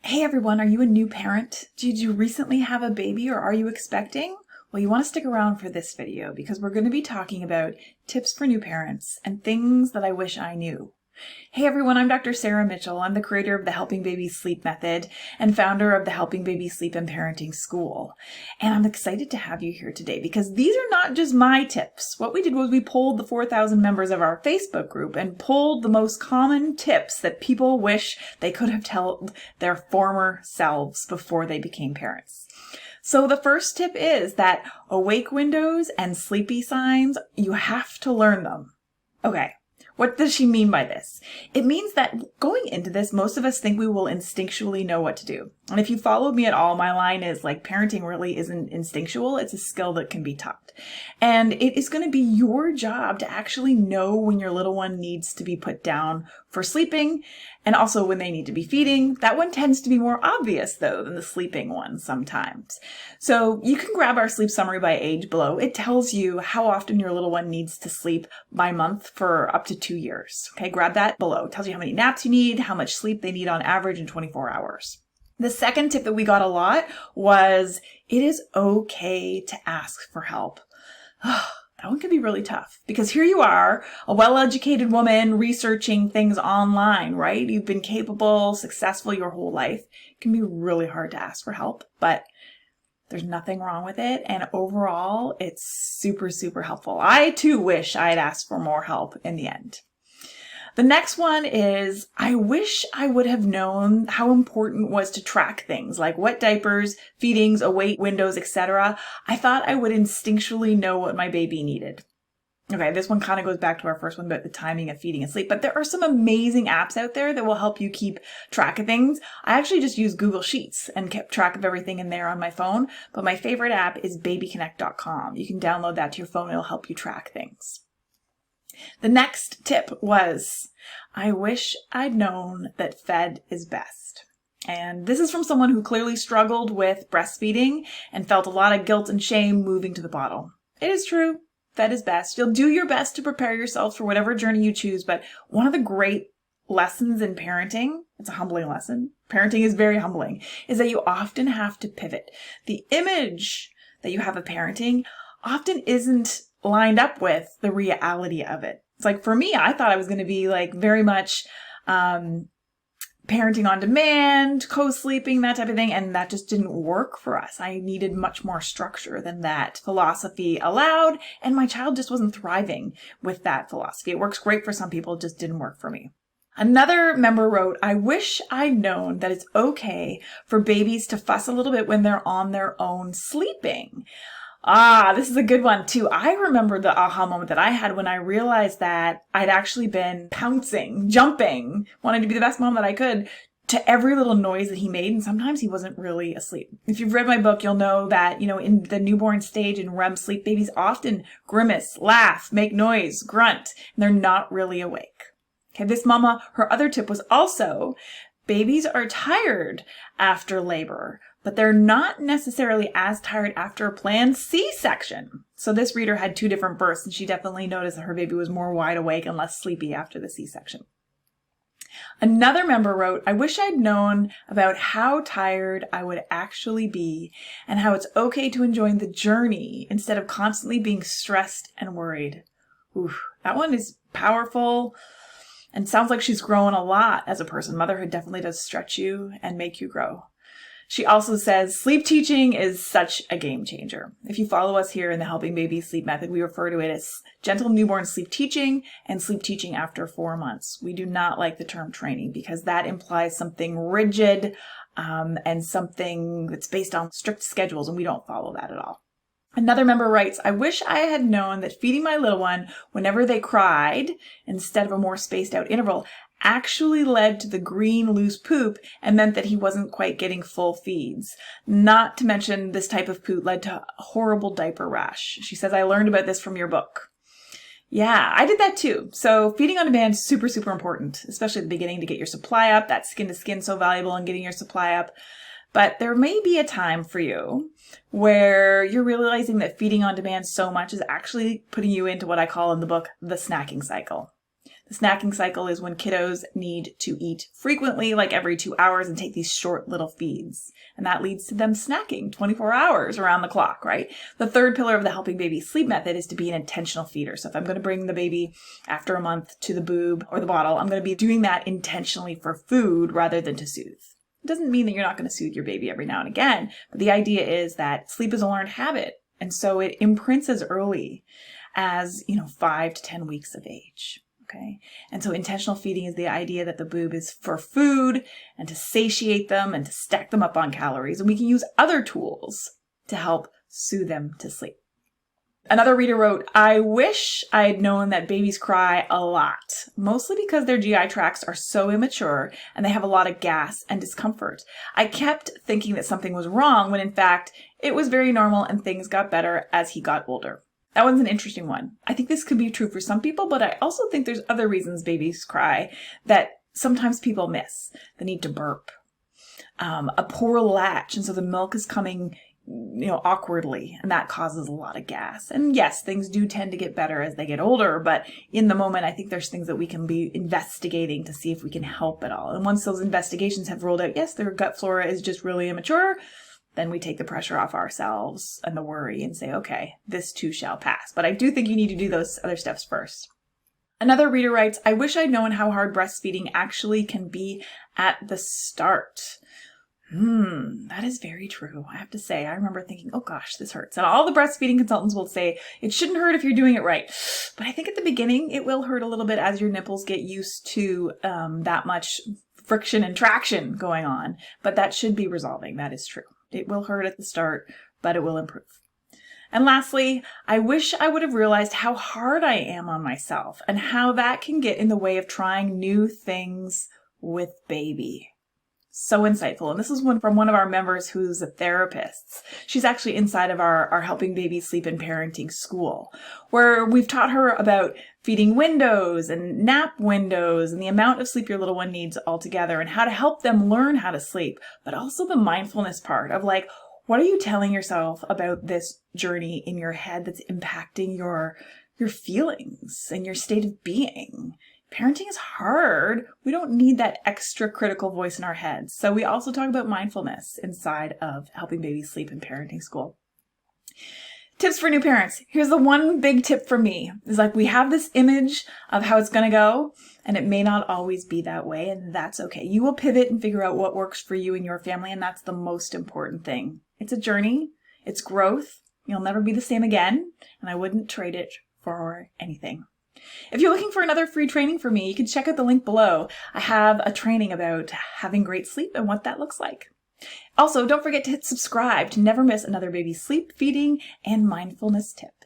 Hey everyone, are you a new parent? Did you recently have a baby or are you expecting? Well, you want to stick around for this video because we're going to be talking about tips for new parents and things that I wish I knew. Hey everyone, I'm Dr. Sarah Mitchell. I'm the creator of the Helping Babies Sleep Method and founder of the Helping Babies Sleep and Parenting School. And I'm excited to have you here today because these are not just my tips. What we did was we polled the 4,000 members of our Facebook group and pulled the most common tips that people wish they could have told their former selves before they became parents. So the first tip is that awake windows and sleepy signs, you have to learn them. Okay. What does she mean by this? It means that going into this, most of us think we will instinctually know what to do. And if you followed me at all, my line is like parenting really isn't instinctual. It's a skill that can be taught. And it is going to be your job to actually know when your little one needs to be put down for sleeping and also when they need to be feeding. That one tends to be more obvious though than the sleeping one sometimes. So you can grab our sleep summary by age below. It tells you how often your little one needs to sleep by month for up to 2 years. Okay, grab that below. It tells you how many naps you need, how much sleep they need on average in 24 hours. The second tip that we got a lot was it is okay to ask for help. That one can be really tough because here you are, a well-educated woman researching things online, right? You've been capable, successful your whole life. It can be really hard to ask for help, but there's nothing wrong with it. And overall, it's super, super helpful. I too wish I had asked for more help in the end. The next one is, I wish I would have known how important it was to track things like wet diapers, feedings, awake windows, etc. I thought I would instinctually know what my baby needed. Okay, this one kind of goes back to our first one about the timing of feeding and sleep, but there are some amazing apps out there that will help you keep track of things. I actually just use Google Sheets and kept track of everything in there on my phone, but my favorite app is babyconnect.com. You can download that to your phone. It'll help you track things. The next tip was, I wish I'd known that fed is best. And this is from someone who clearly struggled with breastfeeding and felt a lot of guilt and shame moving to the bottle. It is true. Fed is best. You'll do your best to prepare yourself for whatever journey you choose, but one of the great lessons in parenting, it's a humbling lesson, parenting is very humbling, is that you often have to pivot. The image that you have of parenting often isn't lined up with the reality of it. It's like for me, I thought I was going to be like very much parenting on demand, co-sleeping, that type of thing, and that just didn't work for us. I needed much more structure than that philosophy allowed, and my child just wasn't thriving with that philosophy. It works great for some people, it just didn't work for me. Another member wrote, I wish I'd known that it's okay for babies to fuss a little bit when they're on their own sleeping. This is a good one too. I remember the aha moment that I had when I realized that I'd actually been pouncing, jumping, wanting to be the best mom that I could to every little noise that he made. And sometimes he wasn't really asleep. If you've read my book, you'll know that, in the newborn stage in REM sleep, babies often grimace, laugh, make noise, grunt, and they're not really awake. Okay, this mama, her other tip was also, babies are tired after labor, but they're not necessarily as tired after a planned C-section. So this reader had 2 different births, and she definitely noticed that her baby was more wide awake and less sleepy after the C-section. Another member wrote, I wish I'd known about how tired I would actually be and how it's okay to enjoy the journey instead of constantly being stressed and worried. Ooh, that one is powerful and sounds like she's grown a lot as a person. Motherhood definitely does stretch you and make you grow. She also says, sleep teaching is such a game changer. If you follow us here in the Helping Babies Sleep Method, we refer to it as gentle newborn sleep teaching and sleep teaching after 4 months. We do not like the term training because that implies something rigid and something that's based on strict schedules, and we don't follow that at all. Another member writes, I wish I had known that feeding my little one whenever they cried, instead of a more spaced out interval, actually led to the green loose poop and meant that he wasn't quite getting full feeds. Not to mention this type of poop led to horrible diaper rash. She says, I learned about this from your book. Yeah, I did that too. So feeding on demand is super, super important, especially at the beginning to get your supply up. That skin to skin so valuable in getting your supply up. But there may be a time for you where you're realizing that feeding on demand so much is actually putting you into what I call in the book, the snacking cycle. The snacking cycle is when kiddos need to eat frequently, like every 2 hours, and take these short little feeds. And that leads to them snacking 24 hours around the clock, right? The third pillar of the Helping Baby Sleep method is to be an intentional feeder. So if I'm going to bring the baby after a month to the boob or the bottle, I'm going to be doing that intentionally for food rather than to soothe. It doesn't mean that you're not going to soothe your baby every now and again, but the idea is that sleep is a learned habit. And so it imprints as early as, 5 to 10 weeks of age. Okay. And so intentional feeding is the idea that the boob is for food and to satiate them and to stack them up on calories. And we can use other tools to help soothe them to sleep. Another reader wrote, I wish I had known that babies cry a lot, mostly because their GI tracts are so immature and they have a lot of gas and discomfort. I kept thinking that something was wrong when in fact it was very normal and things got better as he got older. That one's an interesting one. I think this could be true for some people, but I also think there's other reasons babies cry that sometimes people miss. The need to burp, a poor latch, and so the milk is coming awkwardly, and that causes a lot of gas. And yes, things do tend to get better as they get older, but in the moment, I think there's things that we can be investigating to see if we can help at all. And once those investigations have ruled out, yes, their gut flora is just really immature, then we take the pressure off ourselves and the worry and say, okay, this too shall pass. But I do think you need to do those other steps first. Another reader writes, I wish I'd known how hard breastfeeding actually can be at the start. That is very true. I have to say, I remember thinking, oh gosh, this hurts. And all the breastfeeding consultants will say, it shouldn't hurt if you're doing it right. But I think at the beginning, it will hurt a little bit as your nipples get used to that much friction and traction going on. But that should be resolving. That is true. It will hurt at the start, but it will improve. And lastly, I wish I would have realized how hard I am on myself and how that can get in the way of trying new things with baby. So insightful. And this is one from one of our members who's a therapist. She's actually inside of our Helping Baby Sleep and Parenting School, where we've taught her about feeding windows and nap windows and the amount of sleep your little one needs altogether and how to help them learn how to sleep, but also the mindfulness part of like, what are you telling yourself about this journey in your head that's impacting your feelings and your state of being? Parenting is hard. We don't need that extra critical voice in our heads. So we also talk about mindfulness inside of Helping Babies Sleep and Parenting School. Tips for new parents. Here's the one big tip for me. Is like we have this image of how it's going to go, and it may not always be that way, and that's okay. You will pivot and figure out what works for you and your family, and that's the most important thing. It's a journey. It's growth. You'll never be the same again, and I wouldn't trade it for anything. If you're looking for another free training from me, you can check out the link below. I have a training about having great sleep and what that looks like. Also, don't forget to hit subscribe to never miss another baby sleep, feeding, and mindfulness tip.